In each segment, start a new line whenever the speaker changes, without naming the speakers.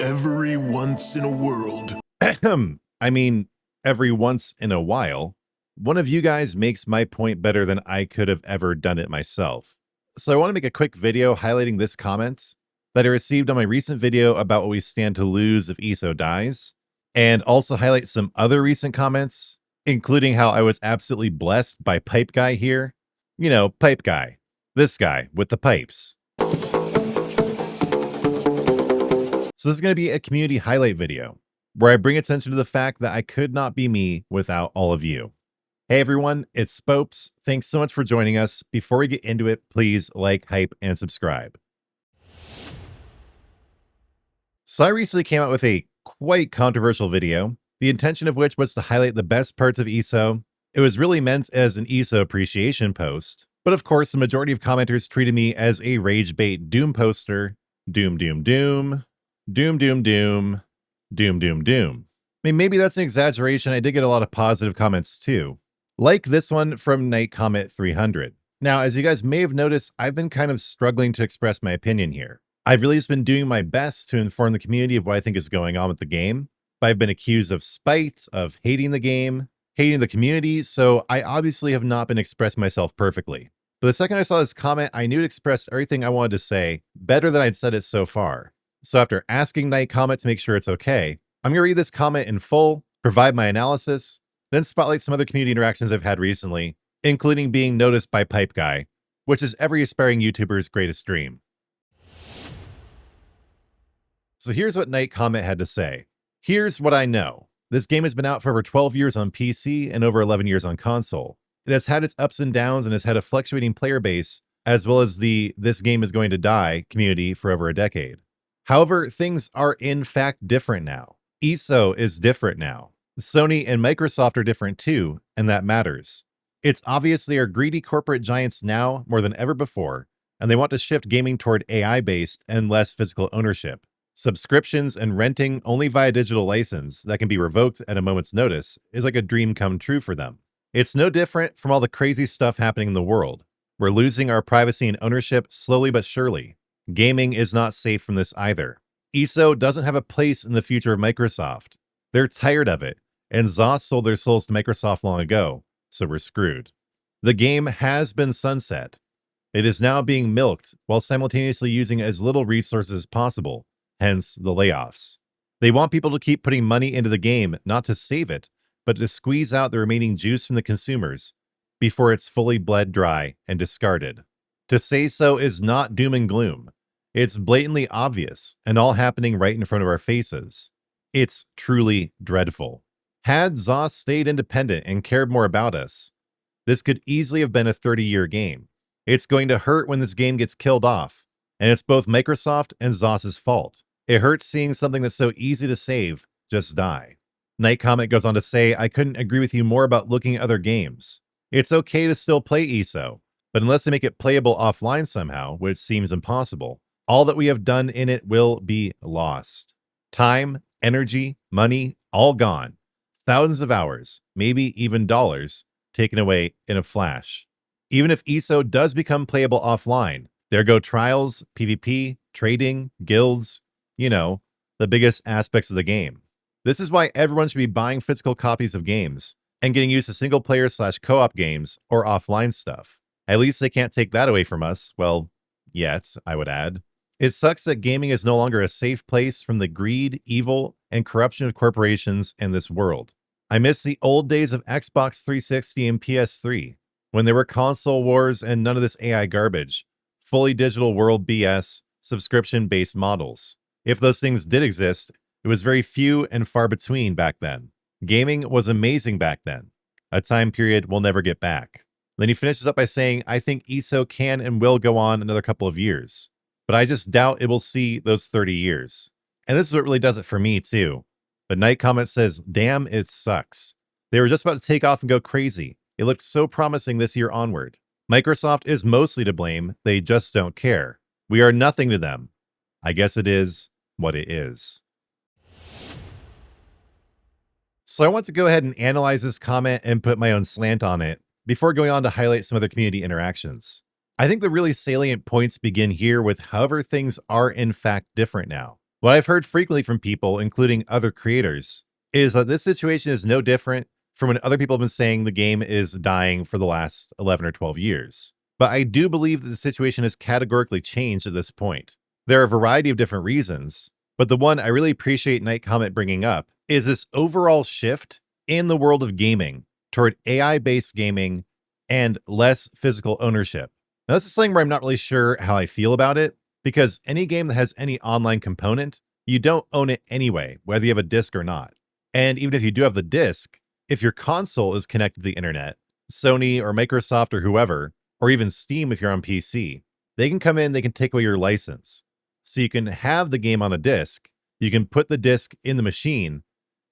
Every once in a world.
I mean, every once in a while, one of you guys makes my point better than I could have ever done it myself. So I want to make a quick video highlighting this comment that I received on my recent video about what we stand to lose if ESO dies, and also highlight some other recent comments, including how I was absolutely blessed by Pipe Guy here. You know, Pipe Guy. This guy with the pipes. So this is going to be a community highlight video where I bring attention to the fact that I could not be me without all of you. Hey everyone, it's Spopes. Thanks so much for joining us. Before we get into it, please like, hype, and subscribe. So I recently came out with a quite controversial video, the intention of which was to highlight the best parts of ESO. It was really meant as an ESO appreciation post, but of course the majority of commenters treated me as a rage bait doom poster. Doom, doom, doom. Doom, doom, doom. Doom, doom, doom. I mean, maybe that's an exaggeration. I did get a lot of positive comments too, like this one from Night Comet 300. Now, as you guys may have noticed, I've been kind of struggling to express my opinion here. I've really just been doing my best to inform the community of what I think is going on with the game, but I've been accused of spite, of hating the game, hating the community, so I obviously have not been expressing myself perfectly. But the second I saw this comment, I knew it expressed everything I wanted to say better than I'd said it so far. So after asking Night Comet to make sure it's okay, I'm going to read this comment in full, provide my analysis, then spotlight some other community interactions I've had recently, including being noticed by Pipe Guy, which is every aspiring YouTuber's greatest dream. So here's what Night Comet had to say. Here's what I know. This game has been out for over 12 years on PC and over 11 years on console. It has had its ups and downs and has had a fluctuating player base, as well as the "this game is going to die" community for over a decade. However, things are in fact different now. ESO is different now. Sony and Microsoft are different too, and that matters. It's obvious they are greedy corporate giants now more than ever before, and they want to shift gaming toward AI-based and less physical ownership. Subscriptions and renting only via digital license that can be revoked at a moment's notice is like a dream come true for them. It's no different from all the crazy stuff happening in the world. We're losing our privacy and ownership slowly but surely. Gaming is not safe from this either. ESO doesn't have a place in the future of Microsoft. They're tired of it, and ZOS sold their souls to Microsoft long ago, so we're screwed. The game has been sunset. It is now being milked while simultaneously using as little resources as possible, hence the layoffs. They want people to keep putting money into the game, not to save it, but to squeeze out the remaining juice from the consumers before it's fully bled dry and discarded. To say so is not doom and gloom. It's blatantly obvious and all happening right in front of our faces. It's truly dreadful. Had ZOS stayed independent and cared more about us, this could easily have been a 30-year game. It's going to hurt when this game gets killed off, and it's both Microsoft and ZOS's fault. It hurts seeing something that's so easy to save just die. Night Comet goes on to say, I couldn't agree with you more about looking at other games. It's okay to still play ESO, but unless they make it playable offline somehow, which seems impossible, all that we have done in it will be lost. Time, energy, money, all gone. Thousands of hours, maybe even dollars, taken away in a flash. Even if ESO does become playable offline, there go trials, PvP, trading, guilds, the biggest aspects of the game. This is why everyone should be buying physical copies of games and getting used to single-player/co-op games or offline stuff. At least they can't take that away from us, well, yet, I would add. It sucks that gaming is no longer a safe place from the greed, evil, and corruption of corporations in this world. I miss the old days of Xbox 360 and PS3, when there were console wars and none of this AI garbage, fully digital world BS, subscription-based models. If those things did exist, it was very few and far between back then. Gaming was amazing back then, a time period we'll never get back. Then he finishes up by saying, I think ESO can and will go on another couple of years, but I just doubt it will see those 30 years. And this is what really does it for me too. But Night Comet says, damn, it sucks. They were just about to take off and go crazy. It looked so promising this year onward. Microsoft is mostly to blame. They just don't care. We are nothing to them. I guess it is what it is. So I want to go ahead and analyze this comment and put my own slant on it before going on to highlight some other community interactions. I think the really salient points begin here with however things are in fact different now. What I've heard frequently from people, including other creators, is that this situation is no different from when other people have been saying the game is dying for the last 11 or 12 years. But I do believe that the situation has categorically changed at this point. There are a variety of different reasons, but the one I really appreciate Night Comet bringing up is this overall shift in the world of gaming toward AI-based gaming and less physical ownership. Now, this is something where I'm not really sure how I feel about it, because any game that has any online component, you don't own it anyway, whether you have a disc or not. And even if you do have the disc, if your console is connected to the internet, Sony or Microsoft or whoever, or even Steam if you're on PC, they can come in, they can take away your license. So you can have the game on a disc, you can put the disc in the machine,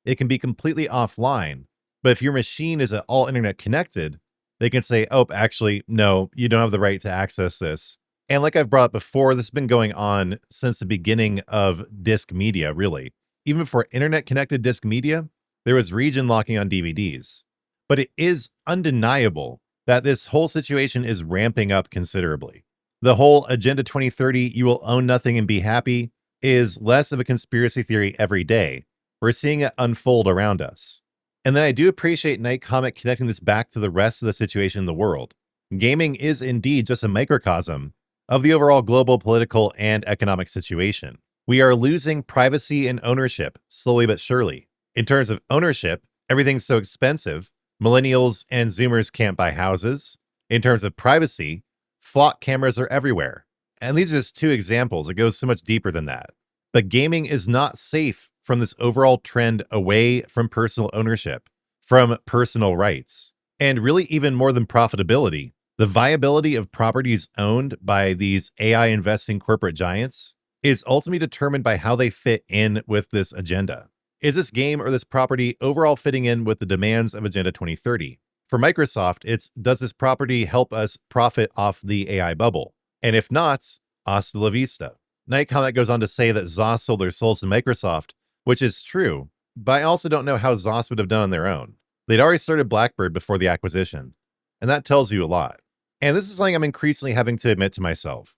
it can be completely offline. But if your machine is at all internet connected, they can say, oh, actually, no, you don't have the right to access this. And like I've brought up before, this has been going on since the beginning of disc media, really. Even for internet-connected disc media, there was region locking on DVDs. But it is undeniable that this whole situation is ramping up considerably. The whole Agenda 2030, you will own nothing and be happy, is less of a conspiracy theory every day. We're seeing it unfold around us. And then I do appreciate Night Comet connecting this back to the rest of the situation in the world. Gaming is indeed just a microcosm of the overall global political and economic situation. We are losing privacy and ownership, slowly but surely. In terms of ownership, everything's so expensive, millennials and Zoomers can't buy houses. In terms of privacy, flock cameras are everywhere. And these are just two examples. It goes so much deeper than that. But gaming is not safe from this overall trend away from personal ownership, from personal rights, and really even more than profitability. The viability of properties owned by these AI investing corporate giants is ultimately determined by how they fit in with this agenda. Is this game or this property overall fitting in with the demands of Agenda 2030? For Microsoft, it's, does this property help us profit off the AI bubble? And if not, hasta la vista. Night Comet goes on to say that ZOS sold their souls to Microsoft, which is true, but I also don't know how ZOS would have done on their own. They'd already started Blackbird before the acquisition, and that tells you a lot. And this is something I'm increasingly having to admit to myself.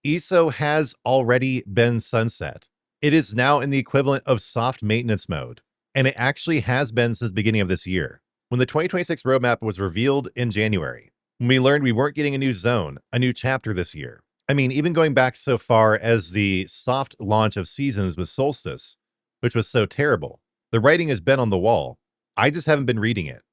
ESO has already been sunset. It is now in the equivalent of soft maintenance mode, and it actually has been since the beginning of this year. When the 2026 roadmap was revealed in January, we learned we weren't getting a new zone, a new chapter this year. I mean, even going back so far as the soft launch of Seasons with Solstice, which was so terrible. The writing has been on the wall. I just haven't been reading it.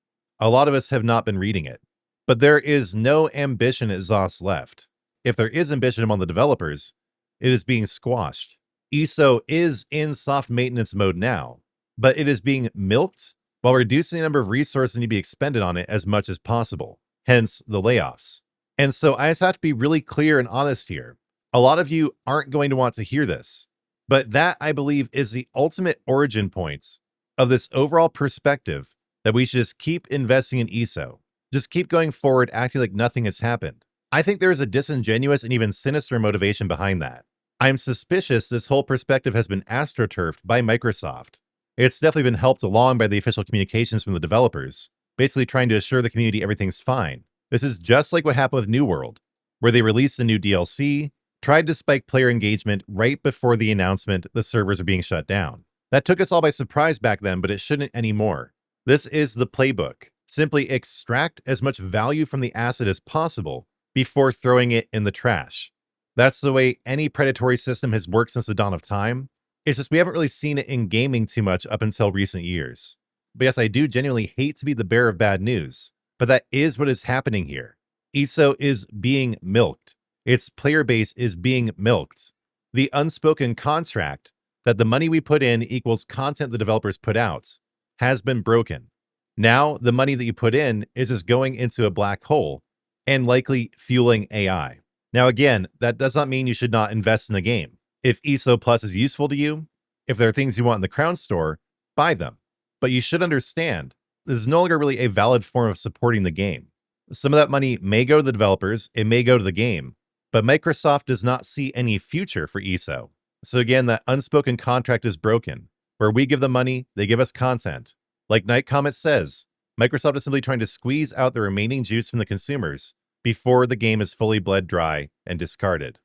A lot of us have not been reading it. But there is no ambition at ZOS left. If there is ambition among the developers, it is being squashed. ESO is in soft maintenance mode now, but it is being milked while reducing the number of resources that need to be expended on it as much as possible, hence the layoffs. And so I just have to be really clear and honest here. A lot of you aren't going to want to hear this, but that, I believe, is the ultimate origin point of this overall perspective that we should just keep investing in ESO. Just keep going forward, acting like nothing has happened. I think there is a disingenuous and even sinister motivation behind that. I'm suspicious this whole perspective has been astroturfed by Microsoft. It's definitely been helped along by the official communications from the developers, basically trying to assure the community everything's fine. This is just like what happened with New World, where they released a new DLC, tried to spike player engagement right before the announcement the servers are being shut down. That took us all by surprise back then, but it shouldn't anymore. This is the playbook. Simply extract as much value from the asset as possible before throwing it in the trash. That's the way any predatory system has worked since the dawn of time. It's just we haven't really seen it in gaming too much up until recent years. But yes, I do genuinely hate to be the bearer of bad news, but that is what is happening here. ESO is being milked. Its player base is being milked. The unspoken contract that the money we put in equals content the developers put out has been broken. Now, the money that you put in is just going into a black hole and likely fueling AI. Now, again, that does not mean you should not invest in the game. If ESO Plus is useful to you, if there are things you want in the Crown Store, buy them. But you should understand, this is no longer really a valid form of supporting the game. Some of that money may go to the developers, it may go to the game, but Microsoft does not see any future for ESO. So again, that unspoken contract is broken, where we give them money, they give us content. Like Night Comet says, Microsoft is simply trying to squeeze out the remaining juice from the consumers before the game is fully bled dry and discarded.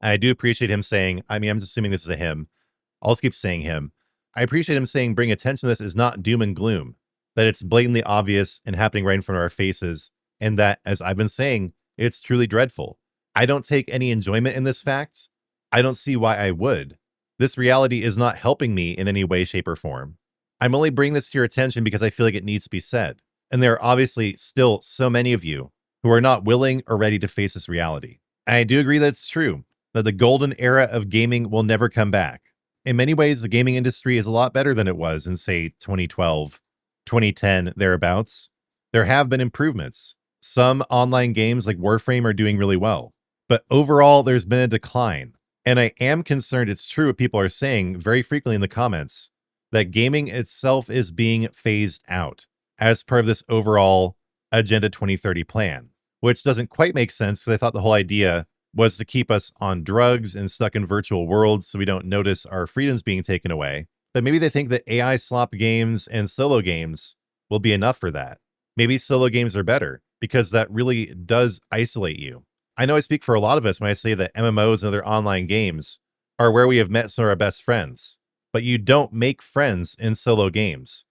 I do appreciate him saying, I mean, I'm just assuming this is a him. I'll just keep saying him. I appreciate him saying bring attention to this is not doom and gloom, that it's blatantly obvious and happening right in front of our faces, and that, as I've been saying, it's truly dreadful. I don't take any enjoyment in this fact. I don't see why I would. This reality is not helping me in any way, shape, or form. I'm only bringing this to your attention because I feel like it needs to be said. And there are obviously still so many of you who are not willing or ready to face this reality. I do agree that it's true, that the golden era of gaming will never come back. In many ways, the gaming industry is a lot better than it was in, say, 2012, 2010, thereabouts. There have been improvements. Some online games like Warframe are doing really well. But overall, there's been a decline. And I am concerned it's true what people are saying very frequently in the comments, that gaming itself is being phased out as part of this overall Agenda 2030 plan, which doesn't quite make sense because I thought the whole idea was to keep us on drugs and stuck in virtual worlds so we don't notice our freedoms being taken away. But maybe they think that AI slop games and solo games will be enough for that. Maybe solo games are better because that really does isolate you. I know I speak for a lot of us when I say that MMOs and other online games are where we have met some of our best friends, but you don't make friends in solo games.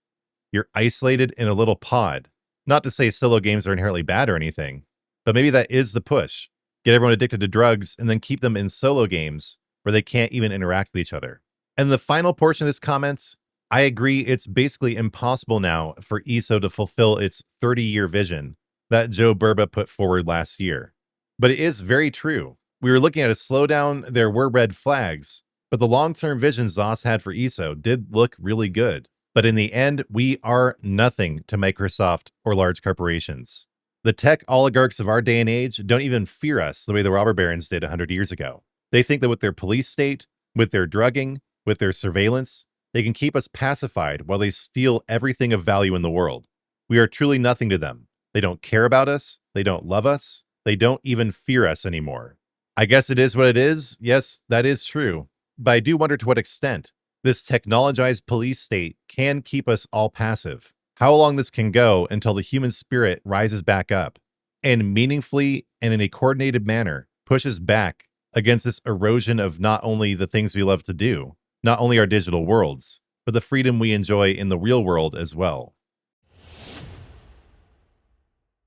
You're isolated in a little pod. Not to say solo games are inherently bad or anything, but maybe that is the push. Get everyone addicted to drugs and then keep them in solo games where they can't even interact with each other. And the final portion of this comment, I agree it's basically impossible now for ESO to fulfill its 30-year vision that Joe Burba put forward last year. But it is very true. We were looking at a slowdown, there were red flags, but the long-term vision ZOS had for ESO did look really good. But in the end, we are nothing to Microsoft or large corporations. The tech oligarchs of our day and age don't even fear us the way the robber barons did 100 years ago. They think that with their police state, with their drugging, with their surveillance, they can keep us pacified while they steal everything of value in the world. We are truly nothing to them. They don't care about us. They don't love us. They don't even fear us anymore. I guess it is what it is. Yes, that is true. But I do wonder to what extent this technologized police state can keep us all passive. How long this can go until the human spirit rises back up and meaningfully and in a coordinated manner pushes back against this erosion of not only the things we love to do, not only our digital worlds, but the freedom we enjoy in the real world as well.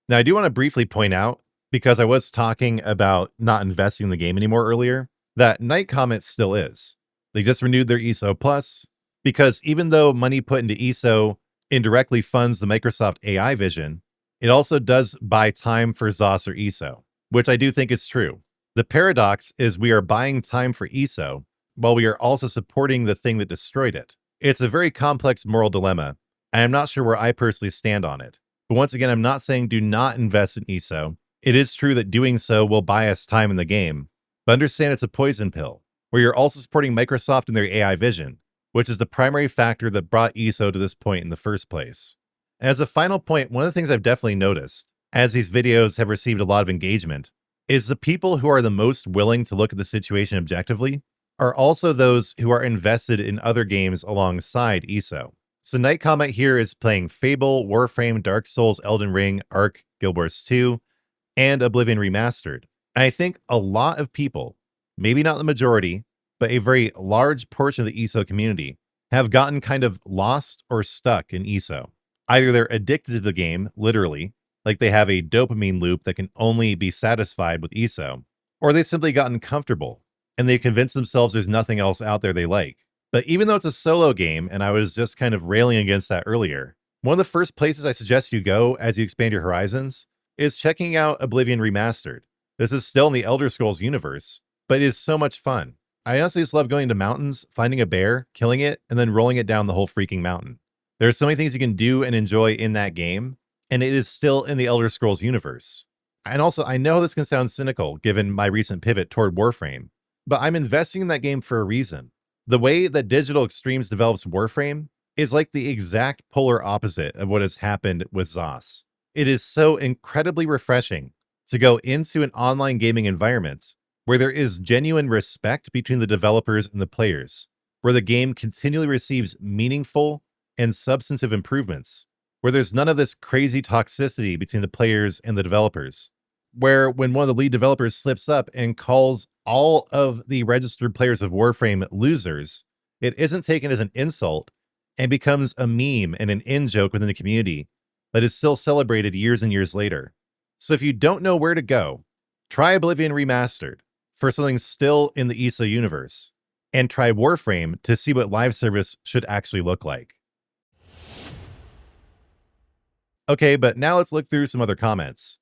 Now, I do want to briefly point out, because I was talking about not investing in the game anymore earlier, that Night Comet still is. They just renewed their ESO Plus, because even though money put into ESO indirectly funds the Microsoft AI vision, it also does buy time for ZOS or ESO, which I do think is true. The paradox is we are buying time for ESO while we are also supporting the thing that destroyed it. It's a very complex moral dilemma, and I'm not sure where I personally stand on it. But once again, I'm not saying do not invest in ESO. It is true that doing so will buy us time in the game, but understand it's a poison pill, where you're also supporting Microsoft and their AI vision, which is the primary factor that brought ESO to this point in the first place. And as a final point, one of the things I've definitely noticed, as these videos have received a lot of engagement, is the people who are the most willing to look at the situation objectively are also those who are invested in other games alongside ESO. So Night Comet here is playing Fable, Warframe, Dark Souls, Elden Ring, Ark, Guild Wars 2, and Oblivion Remastered. And I think a lot of people, maybe not the majority, but a very large portion of the ESO community have gotten kind of lost or stuck in ESO. Either they're addicted to the game, literally, like they have a dopamine loop that can only be satisfied with ESO, or they've simply gotten comfortable and they've convinced themselves there's nothing else out there they like. But even though it's a solo game, and I was just kind of railing against that earlier, one of the first places I suggest you go as you expand your horizons is checking out Oblivion Remastered. This is still in the Elder Scrolls universe, but it is so much fun. I honestly just love going to mountains, finding a bear, killing it, and then rolling it down the whole freaking mountain. There are so many things you can do and enjoy in that game, and it is still in the Elder Scrolls universe. And also, I know this can sound cynical given my recent pivot toward Warframe, but I'm investing in that game for a reason. The way that Digital Extremes develops Warframe is like the exact polar opposite of what has happened with ZOS. It is so incredibly refreshing to go into an online gaming environment where there is genuine respect between the developers and the players, where the game continually receives meaningful and substantive improvements, where there's none of this crazy toxicity between the players and the developers, where when one of the lead developers slips up and calls all of the registered players of Warframe losers, it isn't taken as an insult and becomes a meme and an in-joke within the community that is still celebrated years and years later. So if you don't know where to go, try Oblivion Remastered for something still in the ESO universe, and try Warframe to see what live service should actually look like. Okay, but now let's look through some other comments.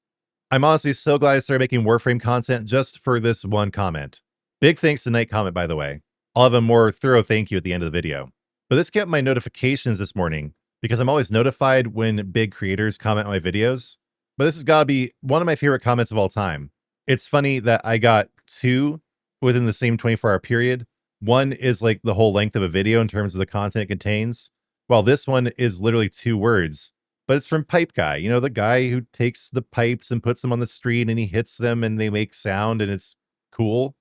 I'm honestly so glad I started making Warframe content just for this one comment. Big thanks to Night Comment, by the way. I'll have a more thorough thank you at the end of the video. But this kept my notifications this morning because I'm always notified when big creators comment on my videos. But this has got to be one of my favorite comments of all time. It's funny that I got 2 within the same 24-hour period. One is like the whole length of a video in terms of the content it contains, while this one is literally 2 words. But it's from Pipe Guy, you know, the guy who takes the pipes and puts them on the street and he hits them and they make sound and it's cool,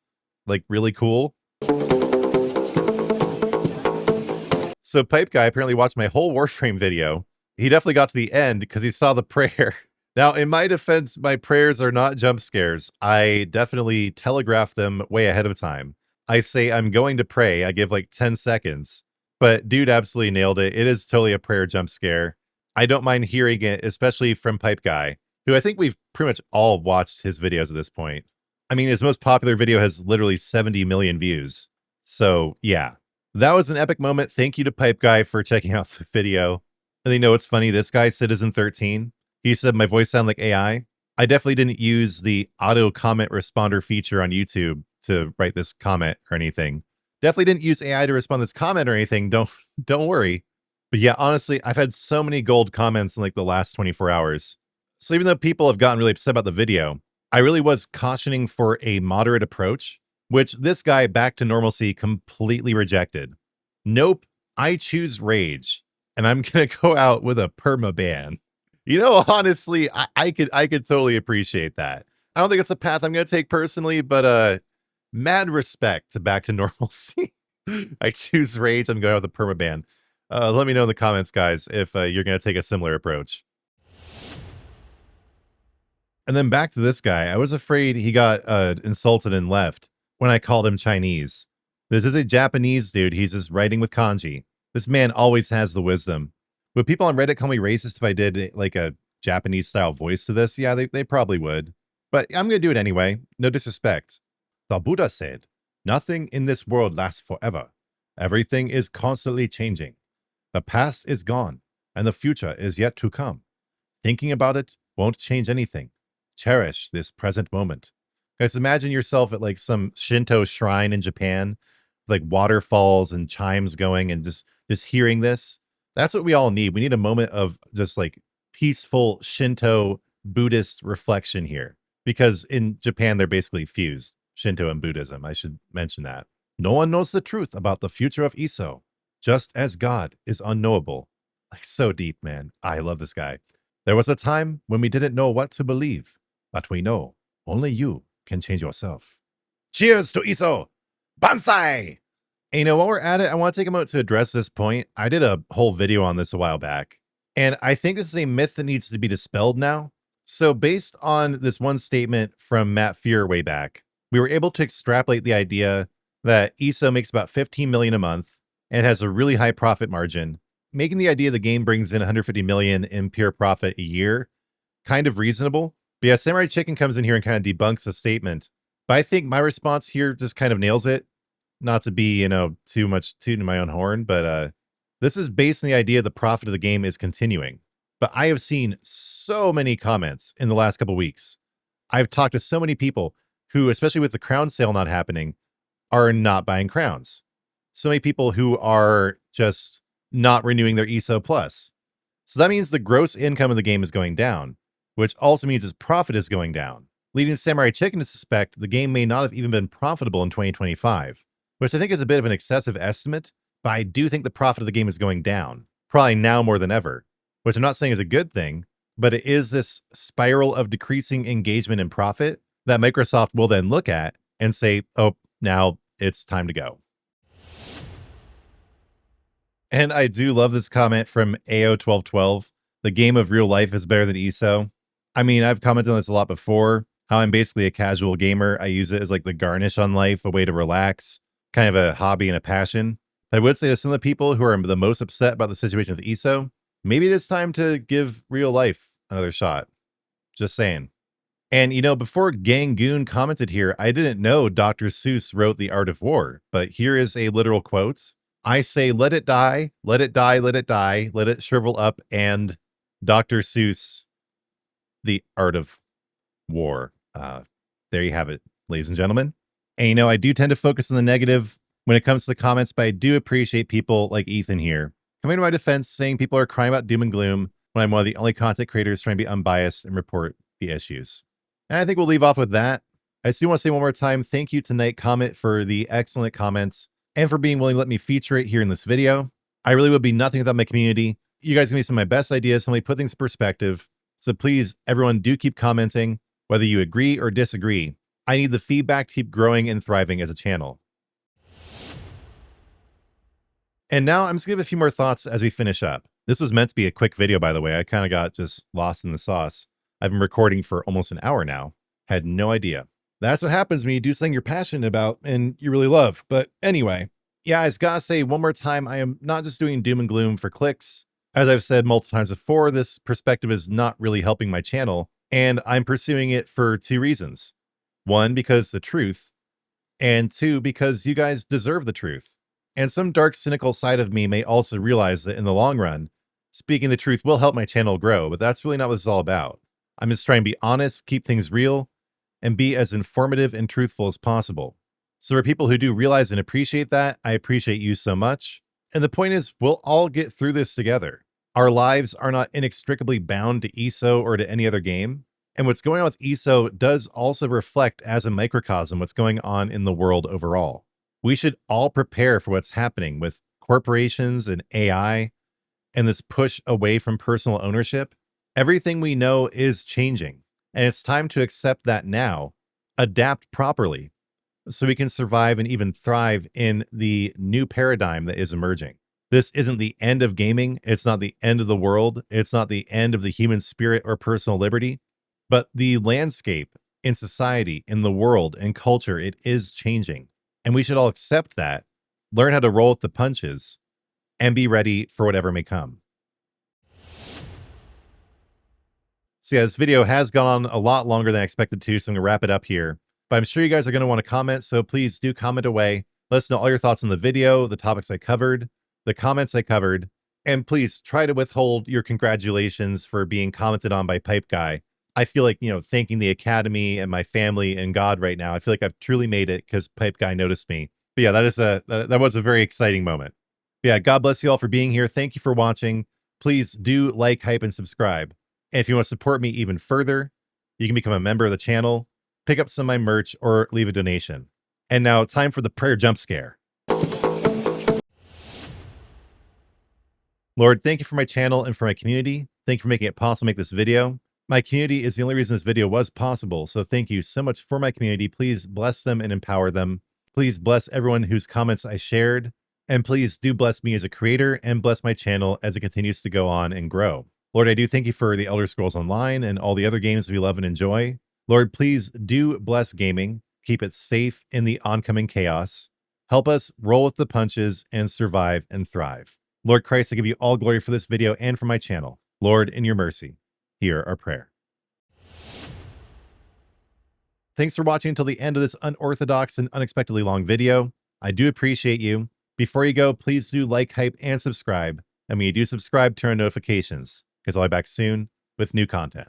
like really cool. So Pipe Guy apparently watched my whole Warframe video. He definitely got to the end because he saw the prayer. Now, in my defense, my prayers are not jump scares. I definitely telegraph them way ahead of time. I say I'm going to pray. I give like 10 seconds. But dude absolutely nailed it. It is totally a prayer jump scare. I don't mind hearing it, especially from Pipe Guy, who I think we've pretty much all watched his videos at this point. I mean, his most popular video has literally 70 million views. So yeah, that was an epic moment. Thank you to Pipe Guy for checking out the video. And you know what's funny? This guy, Citizen13, he said my voice sounded like AI. I definitely didn't use the auto comment responder feature on YouTube to write this comment or anything. Definitely didn't use AI to respond to this comment or anything. Don't worry. But yeah, honestly, I've had so many gold comments in like the last 24 hours. So even though people have gotten really upset about the video, I really was cautioning for a moderate approach, which this guy back to normalcy completely rejected. Nope, I choose rage, and I'm gonna go out with a perma ban. You know, honestly, I could totally appreciate that. I don't think it's a path I'm gonna take personally, but mad respect to back to normalcy. I choose rage. I'm going out with a perma ban. Let me know in the comments, guys, if you're going to take a similar approach. And then back to this guy. I was afraid he got insulted and left when I called him Chinese. This is a Japanese dude. He's just writing with kanji. This man always has the wisdom. Would people on Reddit call me racist if I did like a Japanese style voice to this? Yeah, they probably would. But I'm going to do it anyway. No disrespect. The Buddha said, "Nothing in this world lasts forever. Everything is constantly changing. The past is gone, and the future is yet to come. Thinking about it won't change anything. Cherish this present moment." Guys, imagine yourself at like some Shinto shrine in Japan, like waterfalls and chimes going and just hearing this. That's what we all need. We need a moment of just like peaceful Shinto Buddhist reflection here. Because in Japan, they're basically fused, Shinto and Buddhism. I should mention that. No one knows the truth about the future of ESO, just as God is unknowable. Like, so deep, man. I love this guy. There was a time when we didn't know what to believe, but we know only you can change yourself. Cheers to ESO! Bansai! And you know, while we're at it, I want to take a moment to address this point. I did a whole video on this a while back, and I think this is a myth that needs to be dispelled now. So based on this one statement from Matt Fear way back, we were able to extrapolate the idea that ESO makes about 15 million a month and has a really high profit margin, making the idea the game brings in 150 million in pure profit a year kind of reasonable. But yeah, Samurai Chicken comes in here and kind of debunks the statement. But I think my response here just kind of nails it. Not to be, you know, too much tooting my own horn, but this is based on the idea the profit of the game is continuing. But I have seen so many comments in the last couple weeks. I've talked to so many people who, especially with the crown sale not happening, are not buying crowns. So many people who are just not renewing their ESO Plus. So that means the gross income of the game is going down, which also means its profit is going down, leading Samurai Chicken to suspect the game may not have even been profitable in 2025, which I think is a bit of an excessive estimate, but I do think the profit of the game is going down, probably now more than ever, which I'm not saying is a good thing, but it is this spiral of decreasing engagement and profit that Microsoft will then look at and say, oh, now it's time to go. And I do love this comment from AO1212. The game of real life is better than ESO. I mean, I've commented on this a lot before. how I'm basically a casual gamer. I use it as like the garnish on life, a way to relax, kind of a hobby and a passion. I would say to some of the people who are the most upset about the situation with ESO, maybe it is time to give real life another shot. Just saying. And, you know, before Gangoon commented here, I didn't know Dr. Seuss wrote The Art of War, but here is a literal quote. I say, let it die, let it die, let it die, let it shrivel up, and Dr. Seuss, The Art of War. There you have it, ladies and gentlemen. And, you know, I do tend to focus on the negative when it comes to the comments, but I do appreciate people like Ethan here coming to my defense, saying people are crying about doom and gloom when I'm one of the only content creators trying to be unbiased and report the issues. And I think we'll leave off with that. I still want to say one more time, thank you to Night Comet for the excellent comments and for being willing to let me feature it here in this video. I really would be nothing without my community. You guys give me some of my best ideas, help me put things in perspective. So please, everyone, do keep commenting, whether you agree or disagree. I need the feedback to keep growing and thriving as a channel. And now I'm just going to give a few more thoughts as we finish up. This was meant to be a quick video, by the way. I kind of got just lost in the sauce. I've been recording for almost an hour now. Had no idea. That's what happens when you do something you're passionate about and you really love. But anyway, yeah, I just gotta say one more time, I am not just doing doom and gloom for clicks. As I've said multiple times before, this perspective is not really helping my channel, and I'm pursuing it for two reasons. One, because the truth, and two, because you guys deserve the truth. And some dark, cynical side of me may also realize that in the long run, speaking the truth will help my channel grow, but that's really not what it's all about. I'm just trying to be honest, keep things real, and be as informative and truthful as possible. So for people who do realize and appreciate that, I appreciate you so much. And the point is, we'll all get through this together. Our lives are not inextricably bound to ESO or to any other game. And what's going on with ESO does also reflect as a microcosm what's going on in the world overall. We should all prepare for what's happening with corporations and AI and this push away from personal ownership. Everything we know is changing, and it's time to accept that now, adapt properly, so we can survive and even thrive in the new paradigm that is emerging. This isn't the end of gaming. It's not the end of the world. It's not the end of the human spirit or personal liberty, but the landscape in society, in the world, and culture, it is changing. And we should all accept that, learn how to roll with the punches, and be ready for whatever may come. So yeah, this video has gone on a lot longer than I expected to, so I'm going to wrap it up here. But I'm sure you guys are going to want to comment, so please do comment away. Let us know all your thoughts on the video, the topics I covered, the comments I covered, and please try to withhold your congratulations for being commented on by Pipe Guy. I feel like, you know, thanking the Academy and my family and God right now. I feel like I've truly made it because Pipe Guy noticed me. But yeah, that was a very exciting moment. But yeah, God bless you all for being here. Thank you for watching. Please do like, hype, and subscribe. And if you want to support me even further, you can become a member of the channel, pick up some of my merch, or leave a donation. And now, time for the prayer jump scare. Lord, thank you for my channel and for my community. Thank you for making it possible to make this video. My community is the only reason this video was possible, so thank you so much for my community. Please bless them and empower them. Please bless everyone whose comments I shared. And please do bless me as a creator and bless my channel as it continues to go on and grow. Lord, I do thank you for the Elder Scrolls Online and all the other games we love and enjoy. Lord, please do bless gaming. Keep it safe in the oncoming chaos. Help us roll with the punches and survive and thrive. Lord Christ, I give you all glory for this video and for my channel. Lord, in your mercy, hear our prayer. Thanks for watching until the end of this unorthodox and unexpectedly long video. I do appreciate you. Before you go, please do like, hype, and subscribe. And when you do subscribe, turn on notifications, because I'll be back soon with new content.